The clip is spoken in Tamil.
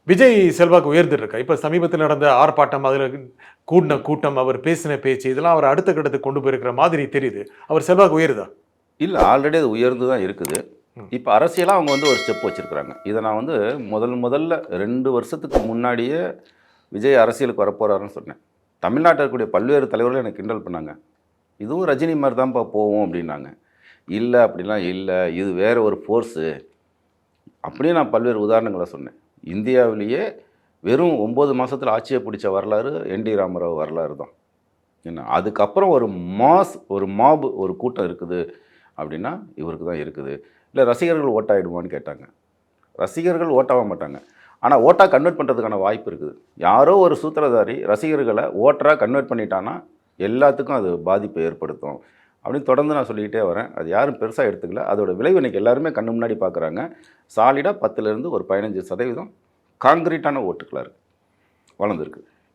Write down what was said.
விஜய் செல்வாக்கு உயர்ந்துருக்கா? இப்ப சமீபத்தில் நடந்த ஆர்ப்பாட்டம், அதுல கூடின கூட்டம், அவர் பேசின பேச்சு, இதெல்லாம் அவர அடுத்த கட்டத்துக்கு கொண்டு போயிருக்கிற மாதிரி தெரியுது. அவர் செல்வாக்கு உயருதா? இல்ல ஆல்ரெடி அது உயர்ந்து தான் இருக்குது. ம். இப்ப அரசியலா அவங்க வந்து ஒரு ஸ்டெப் வச்சிருக்கிறாங்க. இத நான் வந்து முதல்ல 2 வருஷத்துக்கு முன்னாடியே விஜய் அரசியலுக்கு வரப்போறாருன்னு சொன்னேன். தமிழ்நாட்டில இருக்கக்கூடிய பல்வேறு தலைவர்கள் எனக்கு கிண்டல் பண்ணாங்க. இதுவும் ரஜினி மாரி தான்ப்பா போவும் அப்டின்னாங்க. இல்ல அப்படிலாம் இல்ல. இது வேற ஒரு ஃபோர்ஸு. அப்படியே நான் பல்வேறு உதாரணங்கள சொன்னேன். இந்தியாவிலேயே வெறும் 9 மாசத்துல ஆட்சிய பிடிச்ச வரலாறு என்.டி. ராமராவ் வரலாறு தான். என்ன அதுக்கப்புறம் ஒரு மாப் ஒரு கூட்டம் இருக்குது அப்படின்னா, இவருக்கு தான் இருக்குது. இல்ல ரசிகர்கள் ஓட்டாயிடுவான்னு கேட்டாங்க. ரசிகர்கள் ஓட்டாக மாட்டாங்க. ஆனா ஓட்டா கன்வெர்ட் பண்றதுக்கான வாய்ப்பு இருக்குது. யாரோ ஒரு சூத்திரதாரி ரசிகர்கள ஓட்டரா கன்வெர்ட் பண்ணிட்டான்னா, எல்லாத்துக்கும் அது பாதிப்பை ஏற்படுத்தும். அப்படின்னு தொடர்ந்து நான் சொல்லிக்கிட்டே வரேன். அது யாரும் பெருசா எடுத்துக்கல. அதோட விளைவு இன்னைக்கு எல்லாருமே கண்ணு முன்னாடி பார்க்குறாங்க. சாலிடா 10லேருந்து ஒரு 15% கான்கிரீட்டான ஓட்டுகளா இருக்கு. வளர்ந்துருக்கு.